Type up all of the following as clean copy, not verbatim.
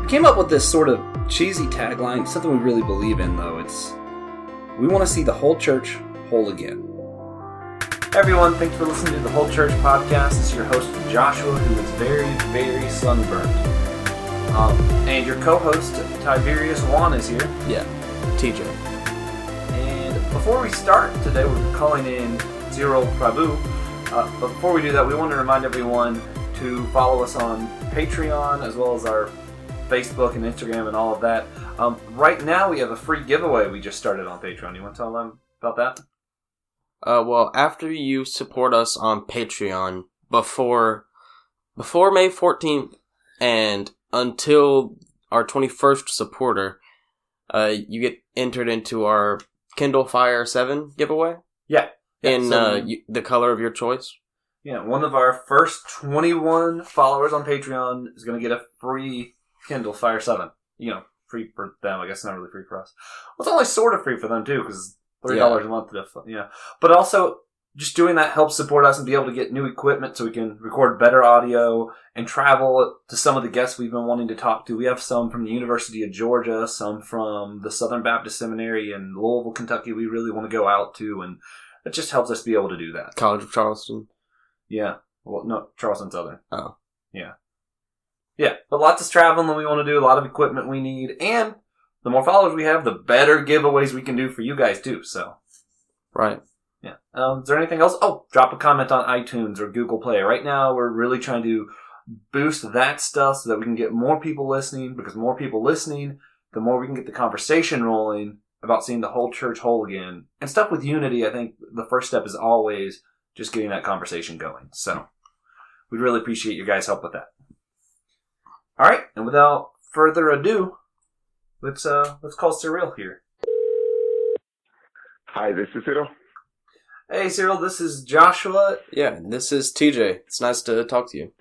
came up with this sort of cheesy tagline, something we really believe in, though. It's, we want to see the whole church whole again. Hey everyone, thanks for listening to the Whole Church Podcast. It's your host, Joshua, who is very, very sunburnt. And your co-host, Tiberius Juan, is here. Yeah, TJ. And before we start today, we're calling in Cyril Prabhu. But before we do that, we want to remind everyone to follow us on Patreon, as well as our Facebook and Instagram and all of that. Right now, we have a free giveaway we just started on Patreon. You want to tell them about that? Well, after you support us on Patreon before May 14th and until our 21st supporter, you get entered into our Kindle Fire 7 giveaway. Yeah. In the color of your choice. Yeah, one of our first 21 followers on Patreon is going to get a free Kindle Fire 7. You know, free for them. I guess not really free for us. Well, it's only sort of free for them, too, because $3 a month. Yeah. But also, just doing that helps support us and be able to get new equipment so we can record better audio and travel to some of the guests we've been wanting to talk to. We have some from the University of Georgia, some from the Southern Baptist Seminary in Louisville, Kentucky we really want to go out to, and it just helps us be able to do that. College of Charleston. Yeah. Well, no, Charleston Southern. Oh. Yeah. Yeah, but lots of traveling that we want to do, a lot of equipment we need, and the more followers we have, the better giveaways we can do for you guys, too, so. Right. Yeah. Is there anything else? Oh, drop a comment on iTunes or Google Play. Right now, we're really trying to boost that stuff so that we can get more people listening, because more people listening, the more we can get the conversation rolling about seeing the whole church whole again. And stuff with unity, I think the first step is always just getting that conversation going. So, we'd really appreciate your guys' help with that. All right, and without further ado, let's call Cyril here. Hi, this is Cyril. Hey, Cyril, this is Joshua. Yeah, this is TJ. It's nice to talk to you.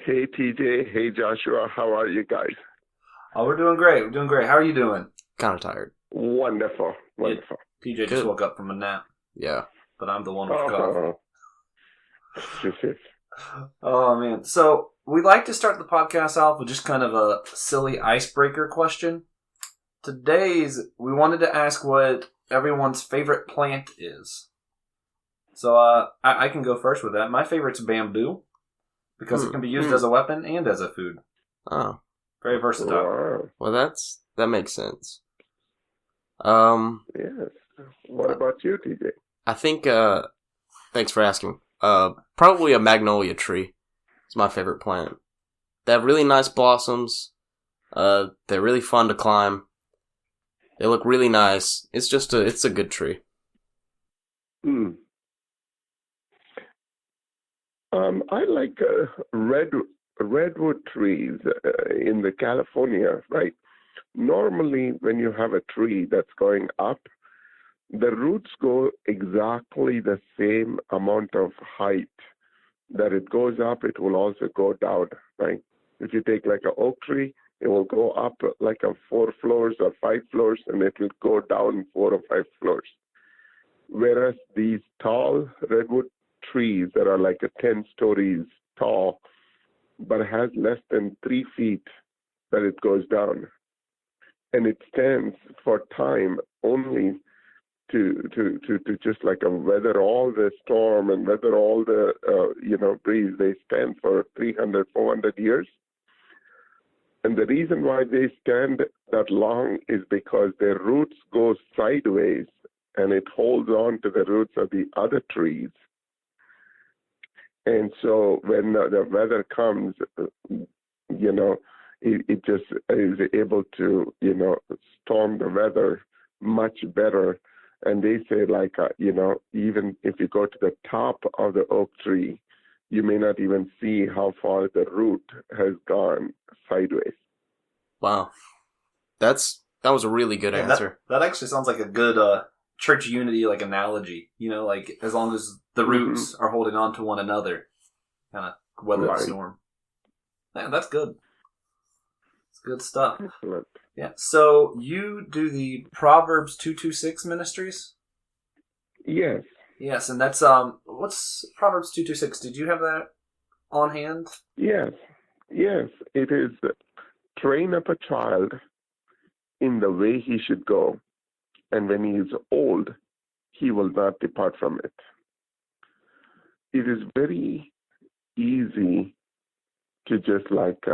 Hey, TJ. Hey, Joshua. How are you guys? Oh, we're doing great. How are you doing? Kind of tired. Wonderful. Yeah, TJ just woke up from a nap. Yeah. But I'm the one with cough. Yes. Oh, man. So, we like to start the podcast off with just kind of a silly icebreaker question. Today's, we wanted to ask what everyone's favorite plant is. So, I can go first with that. My favorite's bamboo, because it can be used as a weapon and as a food. Oh. Very versatile. Wow. Well, that makes sense. Yes. What about you, TJ? I think, thanks for asking. Probably a magnolia tree. It's my favorite plant. They have really nice blossoms. They're really fun to climb. They look really nice. It's a good tree. I like redwood trees in the California, right? Normally, when you have a tree that's going up, the roots go exactly the same amount of height that it goes up, it will also go down, right? If you take like an oak tree, it will go up like 4 floors or 5 floors, and it will go down 4 or 5 floors. Whereas these tall redwood trees that are like 10 stories tall, but has less than 3 feet that it goes down. And it stands for time only to just like weather all the storm and weather all the, breeze. They stand for 300, 400 years. And the reason why they stand that long is because their roots go sideways and it holds on to the roots of the other trees. And so when the weather comes, it just is able to, storm the weather much better. And they say even if you go to the top of the oak tree, you may not even see how far the root has gone sideways. Wow. That was a really good answer. That actually sounds like a good church unity analogy. As long as the roots are holding on to one another, kind of weather the storm. Yeah, that's good. It's good stuff. Excellent. Yeah. So you do the Proverbs 226 ministries? Yes. Yes, and that's what's Proverbs 226? Did you have that on hand? Yes. It is train up a child in the way he should go, and when he is old, he will not depart from it. It is very easy to just look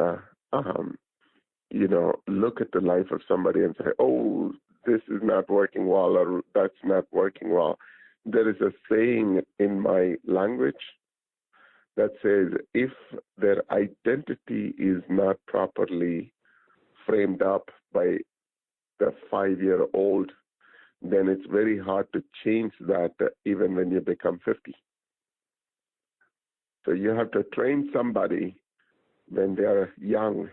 at the life of somebody and say, oh, this is not working well, or that's not working well. There is a saying in my language that says, if their identity is not properly framed up by the 5-year-old, then it's very hard to change that even when you become 50. So you have to train somebody when they are young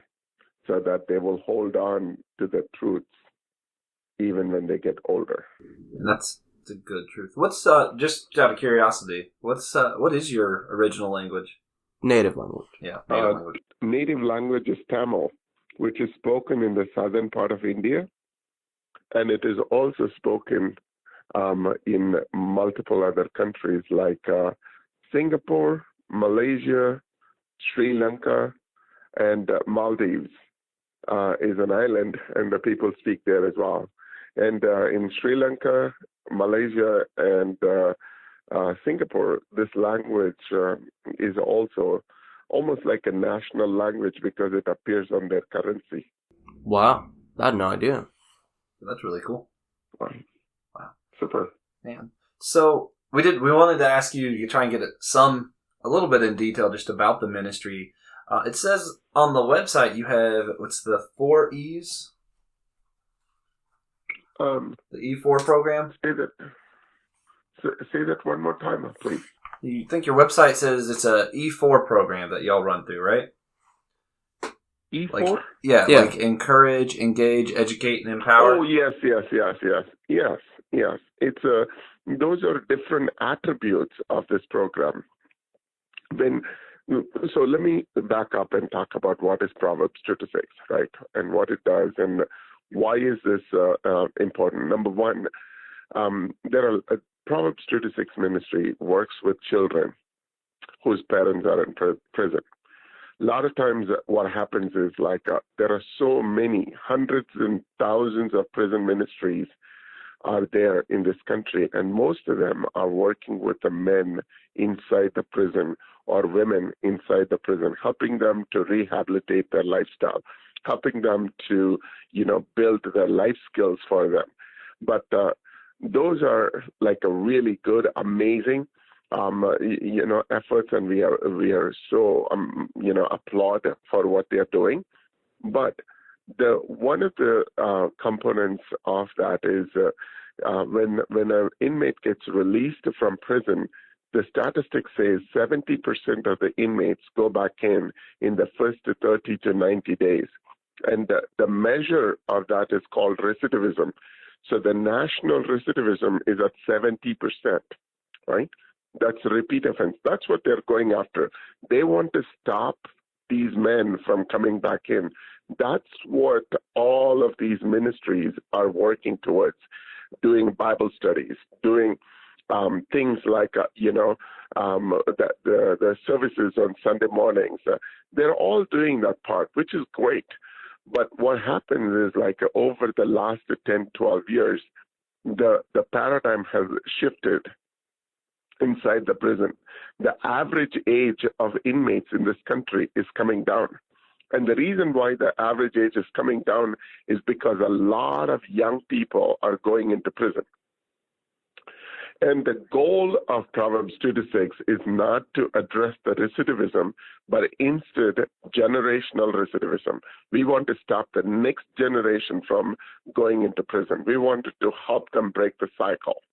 so that they will hold on to the truths even when they get older. And that's a good truth. What's just out of curiosity? What is your original language? Native language. Yeah, native language. Native language is Tamil, which is spoken in the southern part of India, and it is also spoken in multiple other countries like Singapore, Malaysia, Sri Lanka, and Maldives is an island, and the people speak there as well. And in Sri Lanka, Malaysia, and Singapore, this language is also almost like a national language because it appears on their currency. Wow, I had no idea. That's really cool. Wow. Super. Man. So we wanted to ask you to try and get a little bit in detail just about the ministry. It says on the website you have, what's the 4 E's? The E4 program? Say that one more time, please. You think your website says it's a E4 program that y'all run through, right? E4? Like encourage, engage, educate, and empower. Oh, yes. It's those are different attributes of this program. So let me back up and talk about what is Proverbs 2-6, right? And what it does and why is this important. Number one, Proverbs 2-6 ministry works with children whose parents are in prison. A lot of times what happens is there are so many, hundreds and thousands of prison ministries are there in this country, and most of them are working with the men inside the prison or women inside the prison, helping them to rehabilitate their lifestyle, helping them to, build their life skills for them. But those are like a really good, amazing, efforts, and we are so, applaud for what they are doing. But one of the components of that is when an inmate gets released from prison, the statistics says 70% of the inmates go back in the first 30 to 90 days. And the measure of that is called recidivism. So the national recidivism is at 70%, right? That's a repeat offense. That's what they're going after. They want to stop these men from coming back in. That's what all of these ministries are working towards, doing Bible studies, doing things like, the services on Sunday mornings. They're all doing that part, which is great. But what happens is over the last 10, 12 years, the paradigm has shifted inside the prison. The average age of inmates in this country is coming down. And the reason why the average age is coming down is because a lot of young people are going into prison. And the goal of Proverbs 2-6 is not to address the recidivism, but instead generational recidivism. We want to stop the next generation from going into prison. We want to help them break the cycle.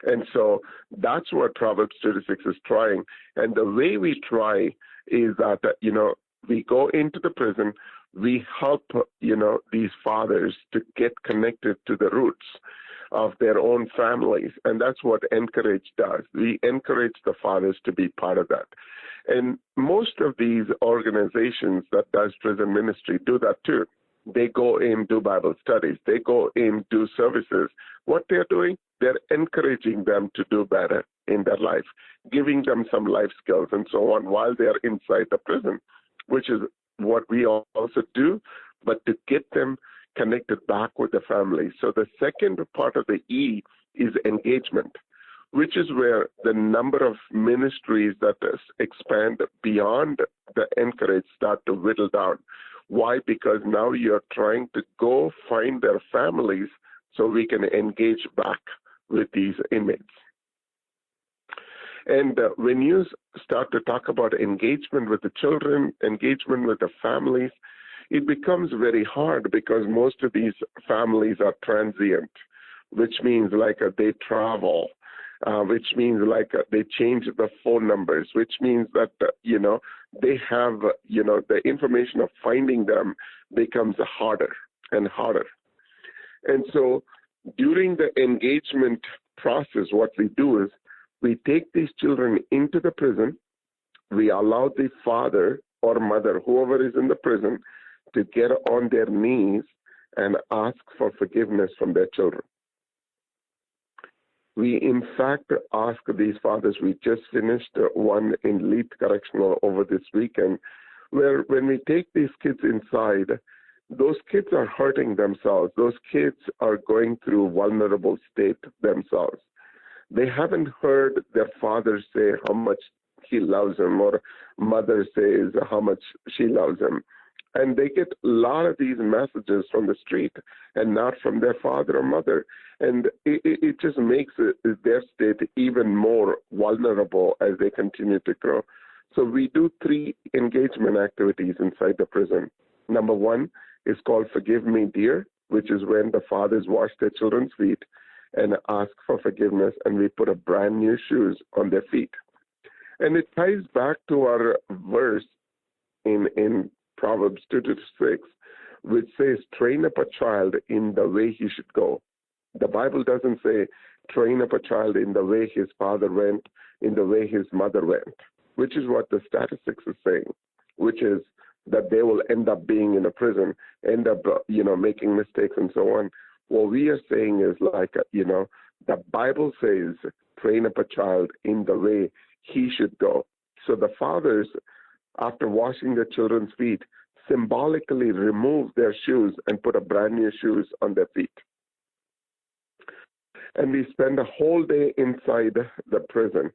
And so that's what Proverbs 2-6 is trying. And the way we try is that, we go into the prison, we help, these fathers to get connected to the roots of their own families. And that's what Encourage does. We encourage the fathers to be part of that. And most of these organizations that does prison ministry do that too. They go in, do Bible studies. They go in, do services. What they're doing, they're encouraging them to do better in their life, giving them some life skills and so on while they're inside the prison, which is what we also do. but to get them connected back with the family. So the second part of the E is engagement, which is where the number of ministries that expand beyond the encourage start to whittle down. Why? Because now you're trying to go find their families so we can engage back with these inmates. And when you start to talk about engagement with the children, engagement with the families, it becomes very hard because most of these families are transient, which means like they travel, which means like they change the phone numbers, which means that, they have, the information of finding them becomes harder and harder. And so during the engagement process, what we do is we take these children into the prison. We allow the father or mother, whoever is in the prison, to get on their knees and ask for forgiveness from their children. We, in fact, ask these fathers. We just finished one in Leith Correctional over this weekend, where when we take these kids inside, those kids are hurting themselves. Those kids are going through vulnerable state themselves. They haven't heard their father say how much he loves them, or mother says how much she loves them. And they get a lot of these messages from the street and not from their father or mother. And it just makes their state even more vulnerable as they continue to grow. So we do 3 engagement activities inside the prison. Number 1 is called Forgive Me, Dear, which is when the fathers wash their children's feet and ask for forgiveness, and we put a brand new shoes on their feet. And it ties back to our verse in Proverbs 2-6, which says, train up a child in the way he should go. The Bible doesn't say, train up a child in the way his father went, in the way his mother went, which is what the statistics is saying, which is that they will end up being in a prison, end up, making mistakes and so on. What we are saying is like, the Bible says, train up a child in the way he should go. So the fathers, after washing their children's feet, symbolically remove their shoes and put a brand new shoes on their feet. And we spend a whole day inside the prison.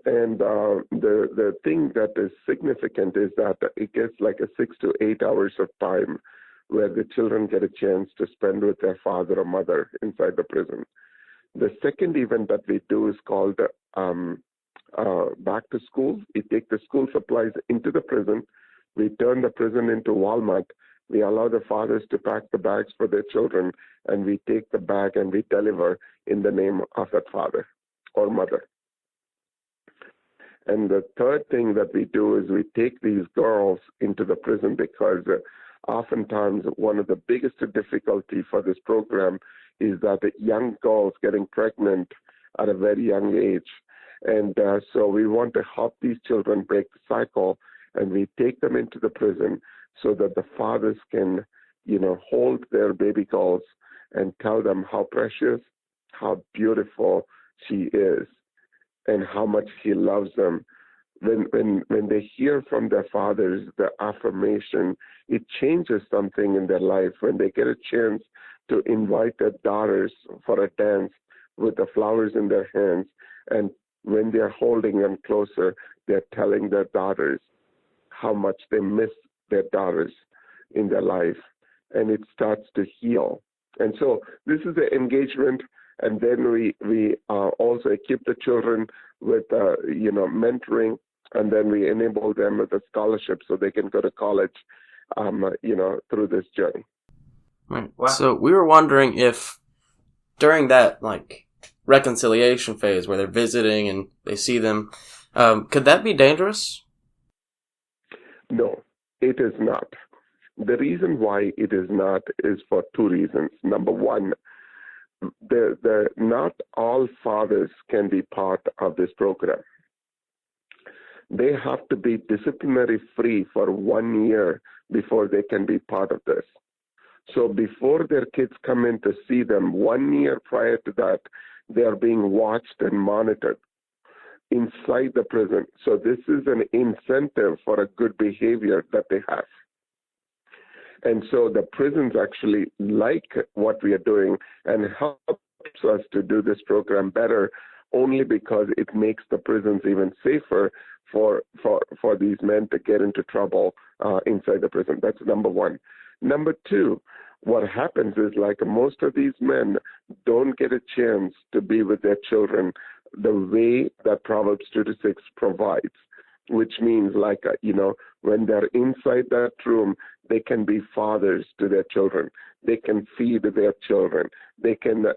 And the thing that is significant is that it gets like a 6 to 8 hours of time where the children get a chance to spend with their father or mother inside the prison. The second event that we do is called back to school. We take the school supplies into the prison. We turn the prison into Walmart. We allow the fathers to pack the bags for their children, and we take the bag and we deliver in the name of that father or mother. And the third thing that we do is we take these girls into the prison because oftentimes one of the biggest difficulty for this program is that the young girls getting pregnant at a very young age. And so we want to help these children break the cycle, and we take them into the prison so that the fathers can, hold their baby girls and tell them how precious, how beautiful she is, and how much he loves them. When they hear from their fathers the affirmation, it changes something in their life. When they get a chance to invite their daughters for a dance with the flowers in their hands, and when they're holding them closer, they're telling their daughters how much they miss their daughters in their life, and it starts to heal. And so this is the engagement, and then we also equip the children with mentoring, and then we enable them with a scholarship so they can go to college, through this journey. Right. Wow. So we were wondering if during that reconciliation phase where they're visiting and they see them, could that be dangerous? No, it is not. The reason why it is not is for 2 reasons. Number 1, not all fathers can be part of this program. They have to be disciplinary free for 1 year before they can be part of this. So before their kids come in to see them, 1 year prior to that, they are being watched and monitored. inside the prison. So this is an incentive for a good behavior that they have. And so the prisons actually like what we are doing and helps us to do this program better, only because it makes the prisons even safer for these men to get into trouble inside the prison. That's number one. Number two, what happens is, like, most of these men don't get a chance to be with their children the way that Proverbs 2-6 provides, which means, like, when they're inside that room, they can be fathers to their children. They can feed their children. They can,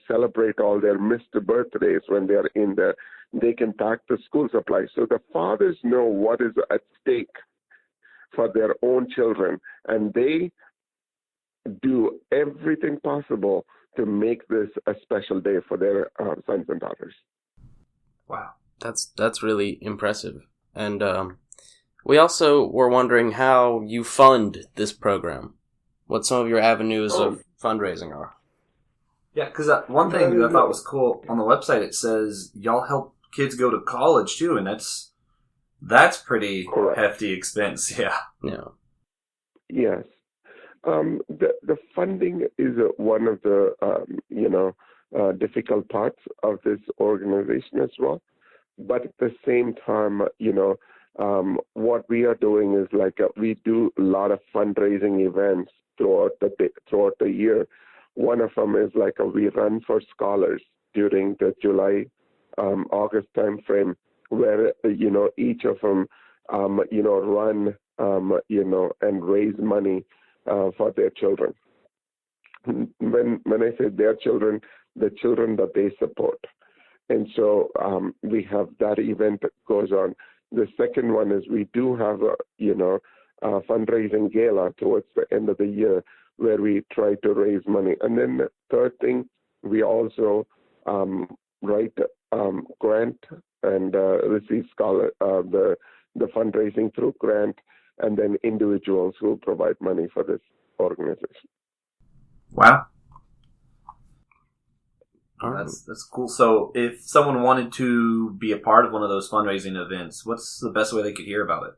celebrate all their missed birthdays when they're in there. They can pack the school supplies. So the fathers know what is at stake for their own children, and they do everything possible to make this a special day for their sons and daughters. Wow. That's really impressive. And we also were wondering how you fund this program. What some of your avenues of fundraising are. Yeah, because one thing that I thought was cool on the website, it says y'all help kids go to college too, and that's pretty hefty expense. Yeah. Yeah. Yes. The funding is one of the difficult parts of this organization as well. But at the same time, what we are doing is, like, we do a lot of fundraising events throughout the year. One of them is, like, we run for scholars during the July, August time frame, where each of them run and raise money for their children. When I say their children, the children that they support. And so we have that event that goes on. The second one is we do have a fundraising gala towards the end of the year where we try to raise money. And then the third thing, we also write grant and receive the fundraising through grant, and then individuals who provide money for this organization. Wow. That's cool. So if someone wanted to be a part of one of those fundraising events, what's the best way they could hear about it?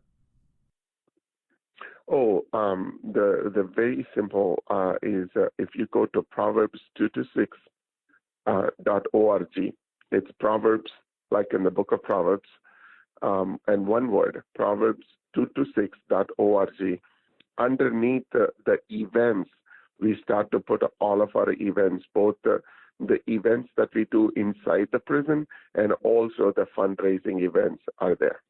The very simple is if you go to Proverbs 2-6.org. It's Proverbs, like in the book of Proverbs, and one word, Proverbs 2-6.org. Underneath the events, we start to put all of our events, both the events that we do inside the prison and also the fundraising events are there.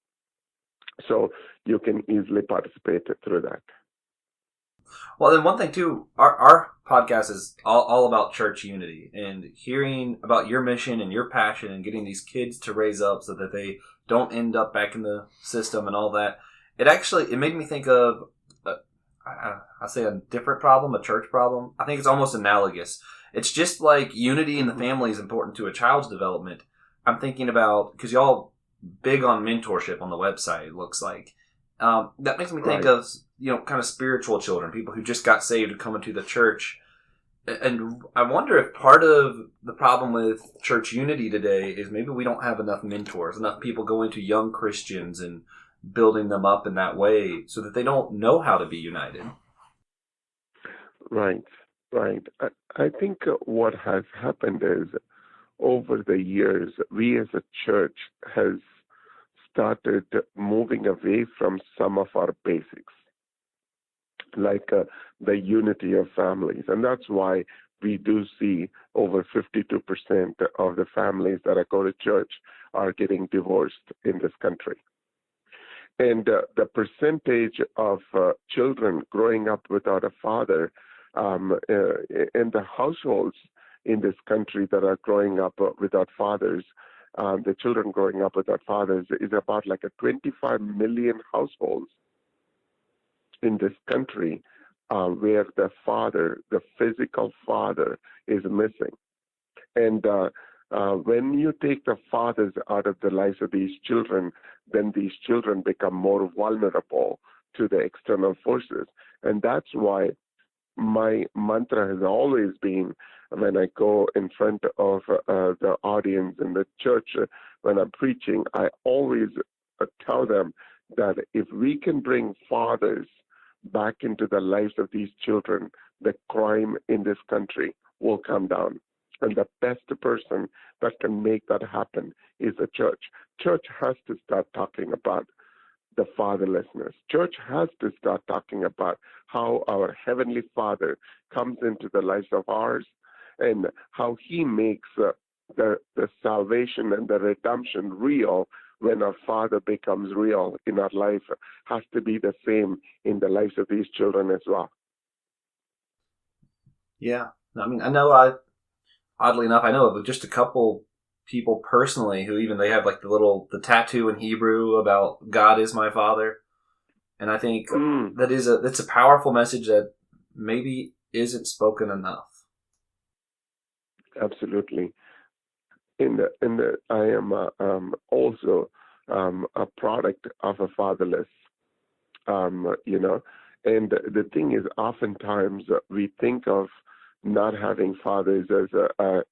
So you can easily participate through that. Well, then one thing too, our podcast is all about church unity, and hearing about your mission and your passion and getting these kids to raise up so that they don't end up back in the system and all that. It made me think of, I say a different problem, a church problem. I think it's almost analogous. It's just like unity in the family is important to a child's development. I'm thinking about, because y'all big on mentorship on the website, it looks like. That makes me think of, kind of spiritual children, people who just got saved and come into the church. And I wonder if part of the problem with church unity today is maybe we don't have enough mentors, enough people going to young Christians and building them up in that way so that they don't know how to be united. Right. I think what has happened is, over the years, we as a church has started moving away from some of our basics, like the unity of families. And that's why we do see over 52% of the families that go to church are getting divorced in this country. And the percentage of children growing up without a father in the households in this country that are growing up without fathers, the children growing up without fathers is about like a 25 million households in this country where the father, the physical father, is missing. And when you take the fathers out of the lives of these children, then these children become more vulnerable to the external forces. And that's why my mantra has always been when I go in front of the audience in the church, when I'm preaching, I always tell them that if we can bring fathers back into the lives of these children, the crime in this country will come down. And the best person that can make that happen is the church. Church has to start talking about the fatherlessness. Church has to start talking about how our Heavenly Father comes into the lives of ours and how He makes the salvation and the redemption real when our Father becomes real in our life. Has to be the same in the lives of these children as well. Yeah. I mean, oddly enough, I know of just a couple people personally who even they have like the tattoo in Hebrew about God is my Father. And I think that's a powerful message that maybe isn't spoken enough. Absolutely. I am also a product of a fatherless, and the thing is, oftentimes we think of not having fathers as a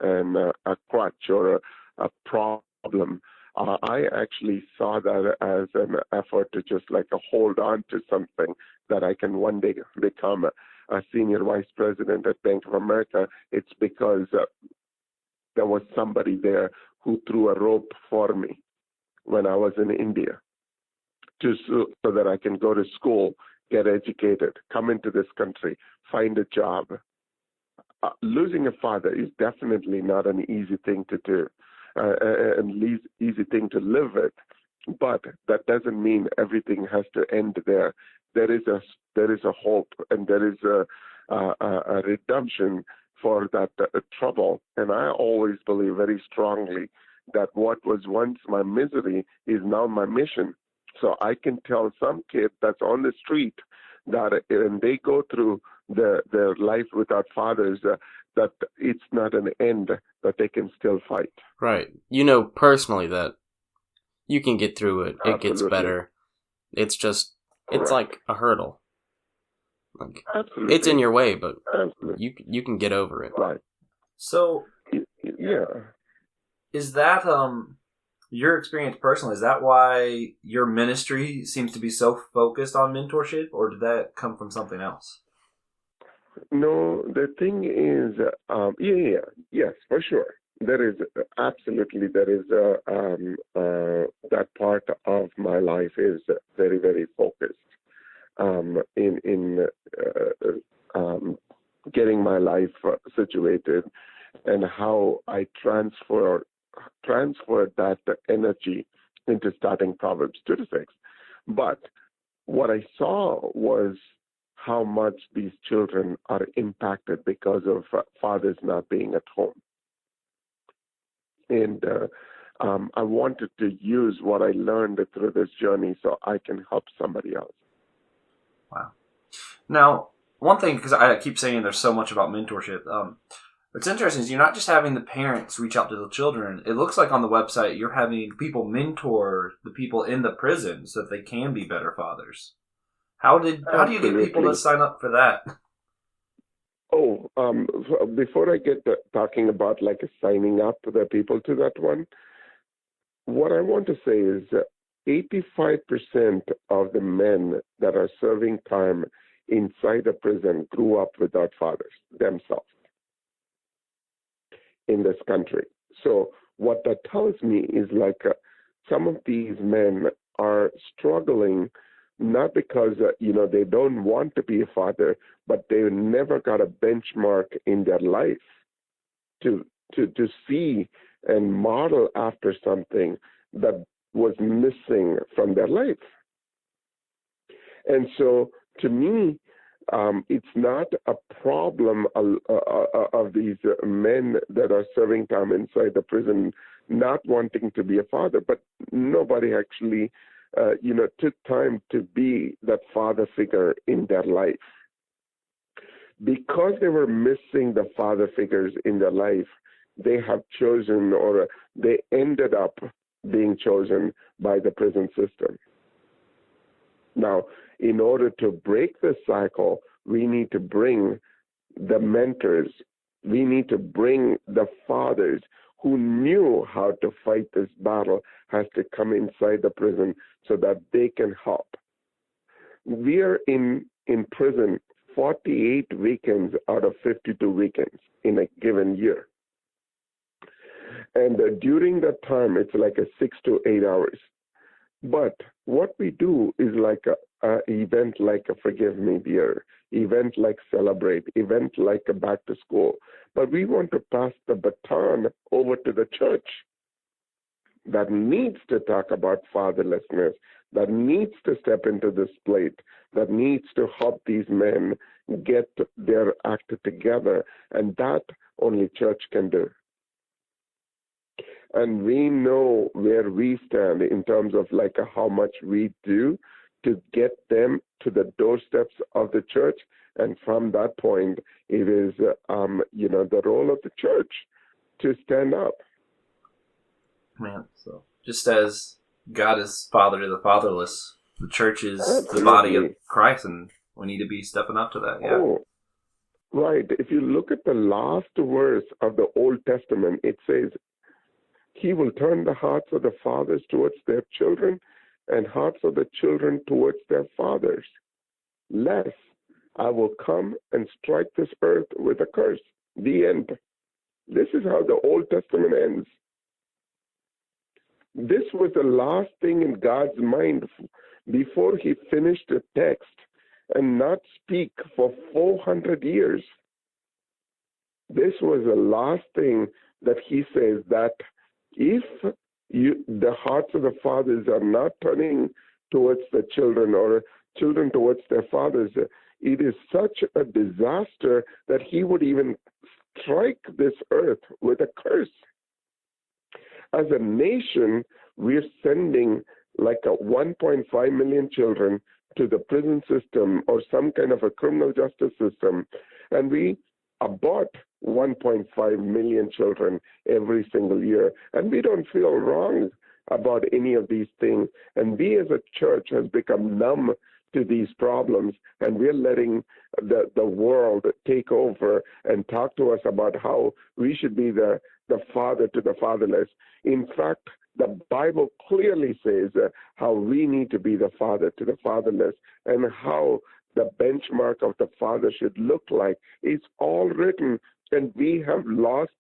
crutch or a problem. I actually saw that as an effort to just like hold on to something that I can one day become a senior vice president at Bank of America. It's because there was somebody there who threw a rope for me when I was in India, so that I can go to school, get educated, come into this country, find a job. Losing a father is definitely not an easy thing to do, and easy thing to live with. But that doesn't mean everything has to end there. There is a hope, and there is a redemption for that trouble. And I always believe very strongly that what was once my misery is now my mission. So I can tell some kid that's on the street that when they go through their life without fathers, that it's not an end, that they can still fight. Right. You know personally that you can get through it. It Absolutely. gets better. It's just, it's like a hurdle. Like, Absolutely. it's in your way, but Absolutely. you can get over it. Right. So, Yeah. is that your experience personally? Is that why your ministry seems to be so focused on mentorship, or did that come from something else? No, the thing is, yes, for sure. There is that part of my life is very, very focused in getting my life situated, and how I transferred that energy into starting Proverbs 2-6. But what I saw was how much these children are impacted because of fathers not being at home. And I wanted to use what I learned through this journey so I can help somebody else. Wow. Now, one thing, because I keep saying there's so much about mentorship, what's interesting is you're not just having the parents reach out to the children. It looks like on the website you're having people mentor the people in the prison so that they can be better fathers. How do you get people to sign up for that? Oh, before I get talking about like signing up the people to that one, what I want to say is 85% of the men that are serving time inside the prison grew up without fathers themselves in this country. So what that tells me is like some of these men are struggling, not because they don't want to be a father, but they never got a benchmark in their life to see and model after something that was missing from their life. And so to me, it's not a problem of these men that are serving time inside the prison not wanting to be a father, but nobody actually took time to be that father figure in their life. Because they were missing the father figures in their life, they have chosen, or they ended up being chosen by the prison system. Now, in order to break this cycle, we need to bring the mentors We need to bring the fathers who knew how to fight this battle has to come inside the prison so that they can help. We are in prison 48 weekends out of 52 weekends in a given year. And during that time, it's like a 6 to 8 hours. But what we do is like a event like a Forgive Me Dear, event like Celebrate, event like a Back to School. But we want to pass the baton over to the church that needs to talk about fatherlessness, that needs to step into this plate, that needs to help these men get their act together. And that only church can do. And we know where we stand in terms of like how much we do to get them to the doorsteps of the church. And from that point, it is, the role of the church to stand up. Man, so just as God is father to the fatherless, the church is Absolutely. the body of Christ, and we need to be stepping up to that. Yeah. Oh, right. If you look at the last verse of the Old Testament, it says, He will turn the hearts of the fathers towards their children and hearts of the children towards their fathers. Lest I will come and strike this earth with a curse. The end. This is how the Old Testament ends. This was the last thing in God's mind before he finished the text and not speak for 400 years. This was the last thing that he says, that if the hearts of the fathers are not turning towards the children or children towards their fathers, it is such a disaster that he would even strike this earth with a curse. As a nation, we're sending like a 1.5 million children to the prison system or some kind of a criminal justice system, and we abort 1.5 million children every single year. And we don't feel wrong about any of these things. And we as a church has become numb to these problems, and we're letting the world take over and talk to us about how we should be the father to the fatherless. In fact, the Bible clearly says how we need to be the father to the fatherless, and how the benchmark of the father should look like. It's all written, and we have lost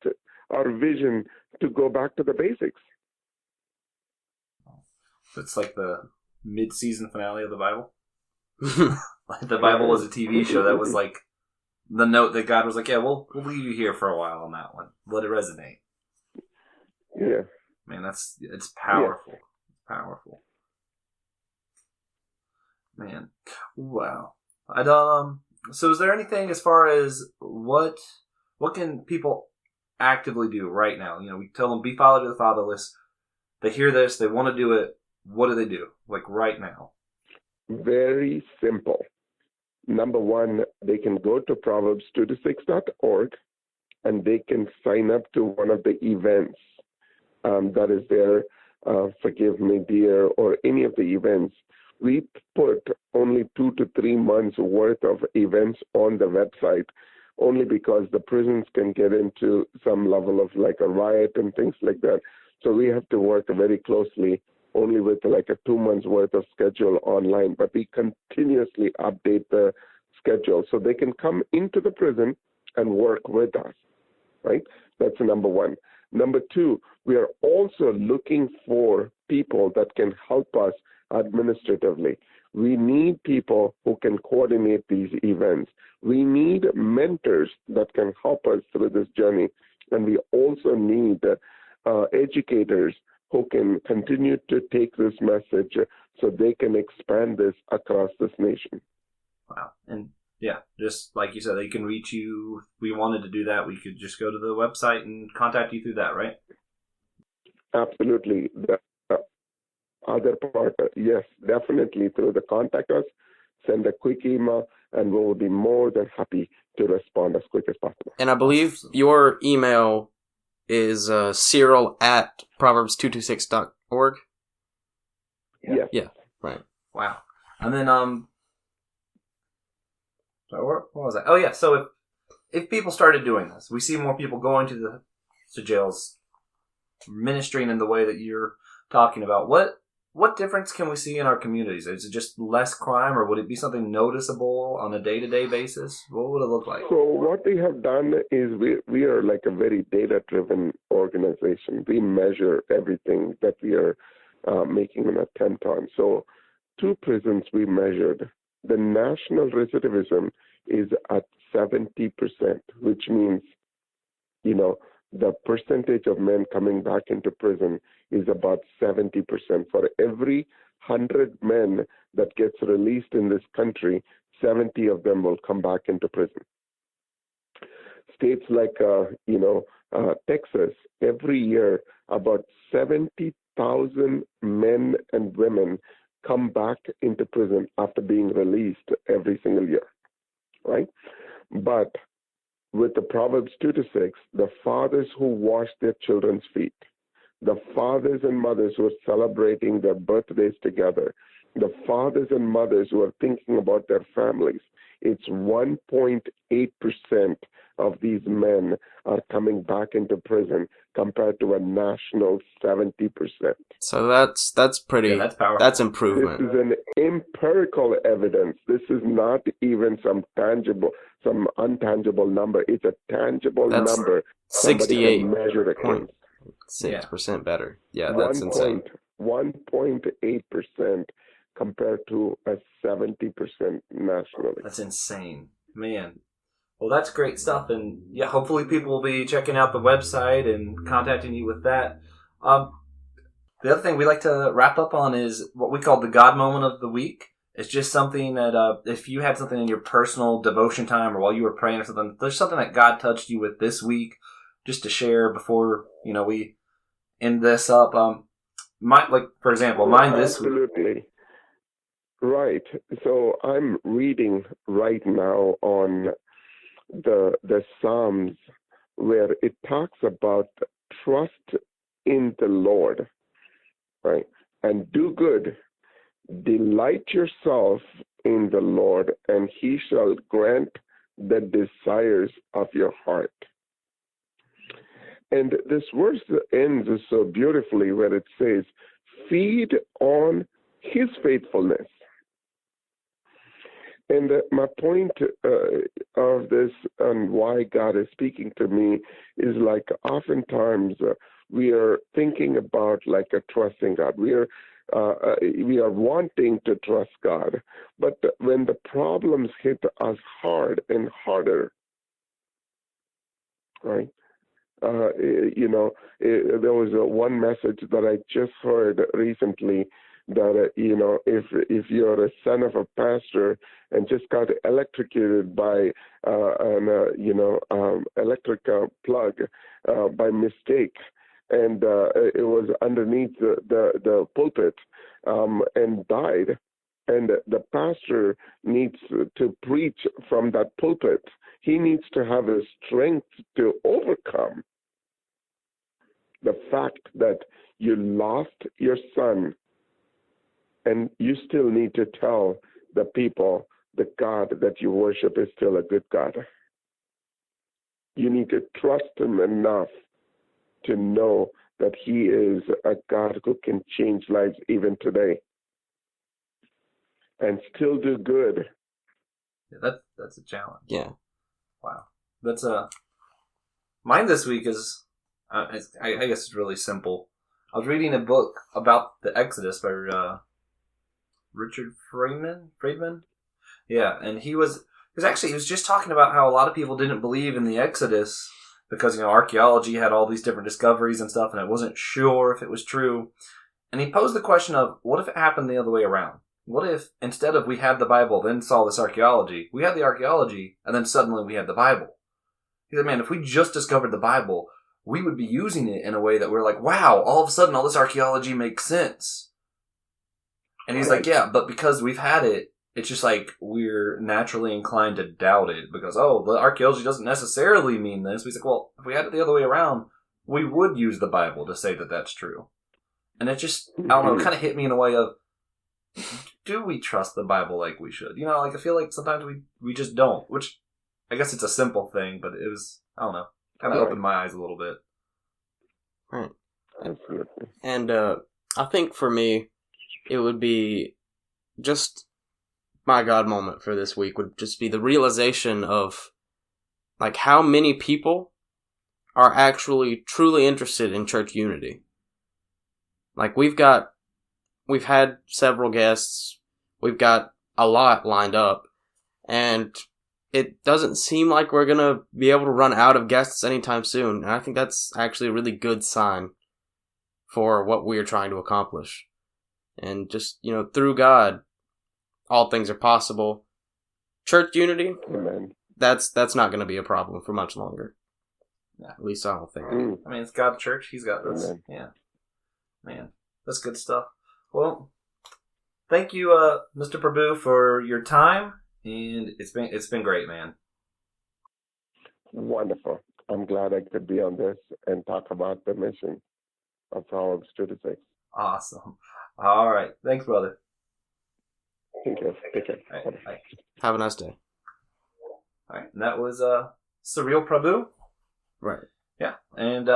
our vision to go back to the basics. It's like the mid-season finale of the Bible. Like the Bible was a TV show that was like the note that God was like, yeah, we'll leave you here for a while on that one. Let it resonate. Yeah. Man, it's powerful. It's powerful. Man. Wow. So is there anything as far as what can people actively do right now? You know, we tell them be father to the fatherless. They hear this, they want to do it. What do they do? Like right now? Very simple. Number one, they can go to Proverbs2to6.org and they can sign up to one of the events that is there, Forgive Me Dear, or any of the events. We put only 2 to 3 months worth of events on the website, only because the prisons can get into some level of like a riot and things like that. So we have to work very closely only with like a 2 months worth of schedule online, but we continuously update the schedule so they can come into the prison and work with us, right? That's number one. Number two, we are also looking for people that can help us administratively. We need people who can coordinate these events. We need mentors that can help us through this journey. And we also need educators who can continue to take this message so they can expand this across this nation. Wow. And yeah, just like you said, they can reach you. If we wanted to do that, we could just go to the website and contact you through that, right? Absolutely. The other part, yes, definitely through the contact us, send a quick email, and we will be more than happy to respond as quick as possible. And I believe your email is Cyril at Proverbs2to6.org. Yes. Yeah, right. Wow. And then, so what was that? Oh, yeah. So if people started doing this, we see more people going to jails, ministering in the way that you're talking about. What difference can we see in our communities? Is it just less crime, or would it be something noticeable on a day-to-day basis? What would it look like? So what we have done is we are like a very data-driven organization. We measure everything that we are making an attempt on. So 2 prisons we measured. The national recidivism is at 70%, which means, the percentage of men coming back into prison is about 70%. For every 100 men that gets released in this country, 70 of them will come back into prison. States like, Texas, every year, about 70,000 men and women come back into prison after being released every single year, right? But with the Proverbs 2-6, the fathers who wash their children's feet, the fathers and mothers who are celebrating their birthdays together, the fathers and mothers who are thinking about their families, it's 1.8% of these men are coming back into prison compared to a national 70%. So that's pretty. Yeah, that's powerful. That's improvement. This is an empirical evidence. This is not even some untangible number. It's a tangible number. 68.6% better. Yeah, that's insane. 1.8% compared to a 70% nationally. That's insane, man. Well, that's great stuff, and yeah, hopefully people will be checking out the website and contacting you with that. The other thing we like to wrap up on is what we call the God moment of the week. It's just something that if you had something in your personal devotion time or while you were praying or something, there's something that God touched you with this week, just to share before we end this up. For example, mine this week. Absolutely. Right. So I'm reading right now on the Psalms where it talks about trust in the Lord, right? And do good. Delight yourself in the Lord, and he shall grant the desires of your heart. And this verse ends so beautifully where it says, feed on his faithfulness. And my point of this and why God is speaking to me is like oftentimes we are thinking about like a trusting God. We are wanting to trust God. But when the problems hit us hard and harder, right? There was one message that I just heard recently that, if you're a son of a pastor and just got electrocuted by an electric plug by mistake, and it was underneath the pulpit and died, and the pastor needs to preach from that pulpit. He needs to have the strength to overcome the fact that you lost your son, and you still need to tell the people the God that you worship is still a good God. You need to trust him enough to know that he is a God who can change lives even today and still do good. Yeah, that's a challenge. Yeah. Wow. That's mine this week is, I guess it's really simple. I was reading a book about the Exodus by Richard Friedman. Yeah, and he was just talking about how a lot of people didn't believe in the Exodus because, archaeology had all these different discoveries and stuff, and it wasn't sure if it was true. And he posed the question of, what if it happened the other way around? What if, instead of we had the Bible, then saw this archaeology, we had the archaeology, and then suddenly we had the Bible? He said, man, if we just discovered the Bible, we would be using it in a way that we're like, wow, all of a sudden all this archaeology makes sense. And he's like, yeah, but because we've had it, it's just like we're naturally inclined to doubt it because, the archaeology doesn't necessarily mean this. He's like, well, if we had it the other way around, we would use the Bible to say that that's true. And it just, I don't know, it kind of hit me in a way of, do we trust the Bible like we should? I feel like sometimes we just don't, which I guess it's a simple thing, but it was, I don't know, kind of opened my eyes a little bit. Right. Absolutely. And I think for me, it would be just my God moment for this week would just be the realization of like how many people are actually truly interested in church unity. Like we've had several guests, we've got a lot lined up, and it doesn't seem like we're gonna be able to run out of guests anytime soon. And I think that's actually a really good sign for what we're trying to accomplish. And just, through God, all things are possible. Church unity, Amen. that's not going to be a problem for much longer. Yeah. At least I don't think. I mean, it's God's church. He's got this. Amen. Yeah. Man, that's good stuff. Well, thank you, Mr. Prabhu, for your time, and it's been great, man. Wonderful. I'm glad I could be on this and talk about the mission of Proverbs 2-6. Awesome. All right. Thanks, brother. Thank you. Take care. All right. Bye. Have a nice day. All right. And that was Cyril Prabhu. Right. Yeah. And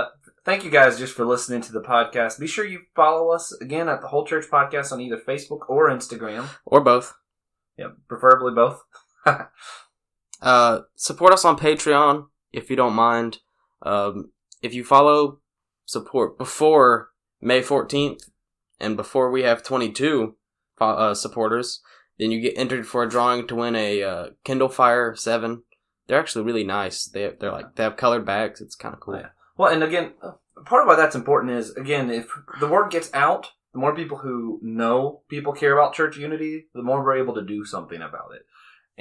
thank you guys just for listening to the podcast. Be sure you follow us again at the Whole Church Podcast on either Facebook or Instagram. Or both. Yeah, preferably both. Support us on Patreon if you don't mind. If you follow support before May 14th and before we have 22 supporters, then you get entered for a drawing to win a Kindle Fire 7. They're actually really nice. They have colored bags. It's kind of cool. Yeah. Well, and again, part of why that's important is, again, if the word gets out, the more people who know people care about church unity, the more we're able to do something about it.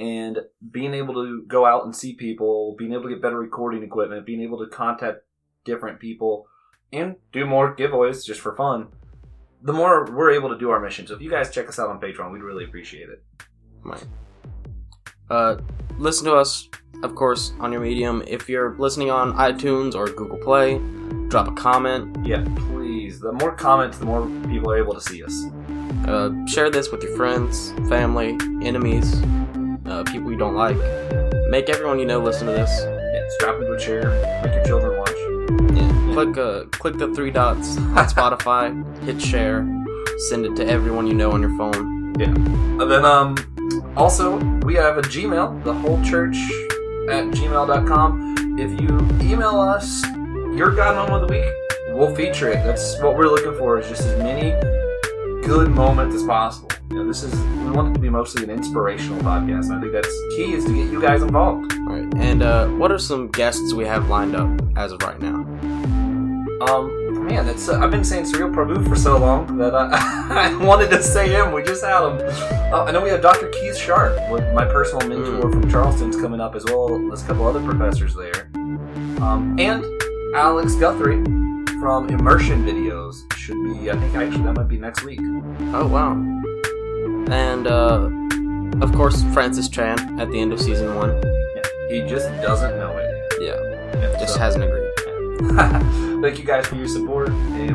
And being able to go out and see people, being able to get better recording equipment, being able to contact different people, and do more giveaways just for fun, the more we're able to do our mission. So if you guys check us out on Patreon, we'd really appreciate it. Right. Listen to us, of course, on your medium. If you're listening on iTunes or Google Play, drop a comment. Yeah, please. The more comments, the more people are able to see us. Share this with your friends, family, enemies, people you don't like. Make everyone you know listen to this. Yeah, strap into a chair. Make your children watch. Yeah. Click the 3 dots on Spotify, hit share, send it to everyone you know on your phone. Yeah. And then, also, we have a Gmail, thewholecHurch@gmail.com. If you email us your God Moment of the Week, we'll feature it. That's what we're looking for, is just as many good moments as possible. We want it to be mostly an inspirational podcast, and I think that's key, is to get you guys involved. All right. And what are some guests we have lined up as of right now? Man, that's I've been saying Cyril Prabhu for so long that I wanted to say him. We just had him. I know we have Dr. Keith Sharp, my personal mentor from Charleston's, coming up, as well as a couple other professors there. And Alex Guthrie from Immersion Videos should be, I think actually that might be next week. Oh, wow. And, of course, Francis Chan at the end of season 1. Yeah, he just doesn't know it. Yeah, just hasn't agreed. Thank you guys for your support, and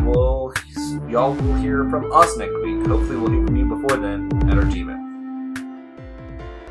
y'all will hear from us next week. Hopefully we'll hear from you before then at our Gmail.